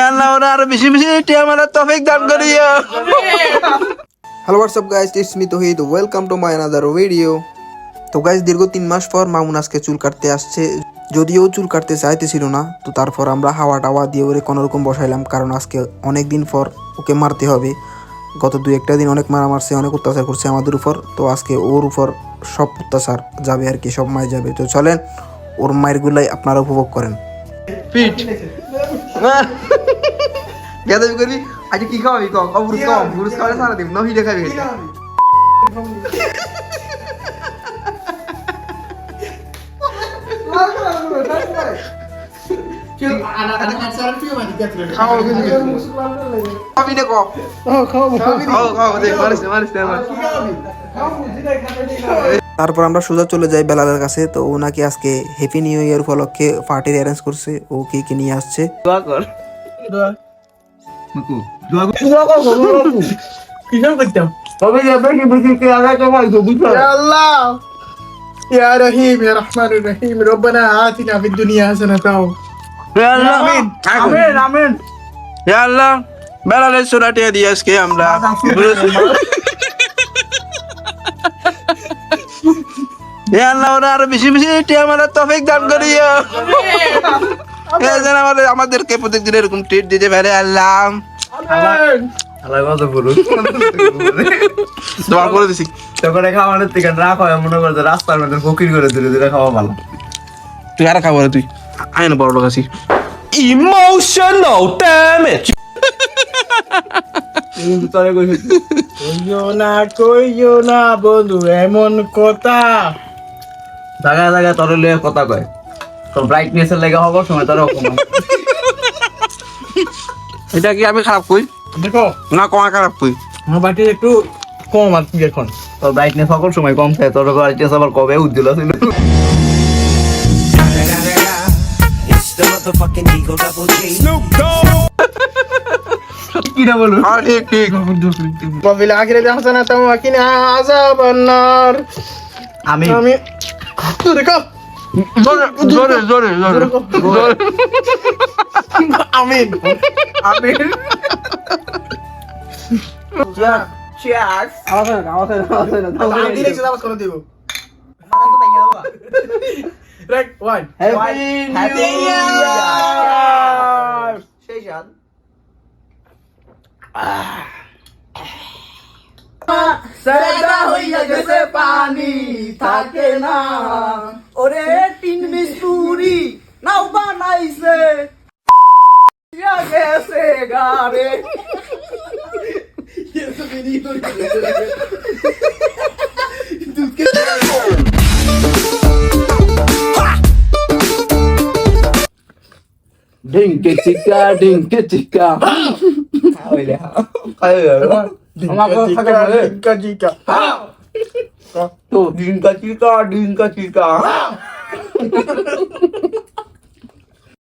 আল্লাহ ওরা আরো বেশি বেশি আমার তৌফিক দান করিও। Hello WhatsApp guys, it's me Tauhid, welcome to my another video. তো গাইস, দীর্ঘ 3 মাস পর মামুন আজকে চুল কাটতে আসছে। যদিও চুল কাটতে চাইতেছিল না, তো তারপর আমরা হাওয়া টাওয়া দিয়ে ওরে কোনোরকম বসাইলাম, কারণ আজকে অনেক দিন পর ওকে মারতে হবে। গত 2-1 দিন অনেক মারা মারছে, অনেক অত্যাচার করছে আমাদের উপর। তো আজকে ওর উপর সব অত্যাচার যাবে আর কি, সব মায় যাবে। তো চলেন ওর মায়েরগুলাই আপনারা উপভোগ করেন। পিট বেয়াদবি করবি। আজকে কি খাওয়াবি? বুরুস খাওয়ালে সারা দিন নহি দেখাবি। খাবি না কম খাও দেখ মারিস না। তারপর আমরা সোজা চলে যাই বেলালের কাছে। তো ও নাকি আজকে হ্যাপি নিউ ইয়ার উপলক্ষে পার্টির অ্যারেঞ্জ করছে, ও কেক নিয়ে আসছে। يا رحيم يا رحمن الرحيم ربنا آتنا في الدنيا حسنة আমিন। ইয়া আল্লাহ বেলালের সোনাটিয়া দিয়ে আজকে আমরা ইয়া আল্লাহ ওরা আরো বেশি বেশি আমার তৌফিক দান করিও। যেন আমাদেরকে প্রত্যেকদিন এরকম ট্রিট দিতে পারে আল্লাহ। দোয়া করে দিছি তখন খাওয়ানোর থেকে না খাওয়া মনে করছে রাস্তার মধ্যে ফকির করে ধীরে ধীরে খাওয়া ভালো। তুই আর খাবো তুই আয় না বড় লোক আছি। ইমোশনাল ড্যামেজ কইও না বন্ধু এমন কথা। জায়গা জায়গা তোর লিয়ে কথা কয়, তোর ব্রাইটনেসের লেগে হবার সময় তোর এটা কি আমি খারাপ কই? দেখো না কমা খারাপ কই? আমার বাটি একটু কম আছে এখন। তোর ব্রাইটনেস সকল সময় কম থাকে, তোর ব্রাইটনেস আবার কবে উজ্জ্বল ছিল। কিনা বলুন ঠিক وفي الآخرة حسنة وقنا عذاب النار আমি দেখো জোরে আমিন চিয়ার্স আমি ডিরেক্ট আওয়াজ করে দেব। রাইট 1 হ্যাপি নিউ ইয়ার সেই জান সাদা হইয়া গেছে পানি থাকে না ওরে তিন মিস্তুরি নাও বানাইছে ইয়া গেছে গারে ডিঙ্কে চিকা হইলে আমাকে থাকা বলে কাজিকা তো ডিঙ্কা চিকা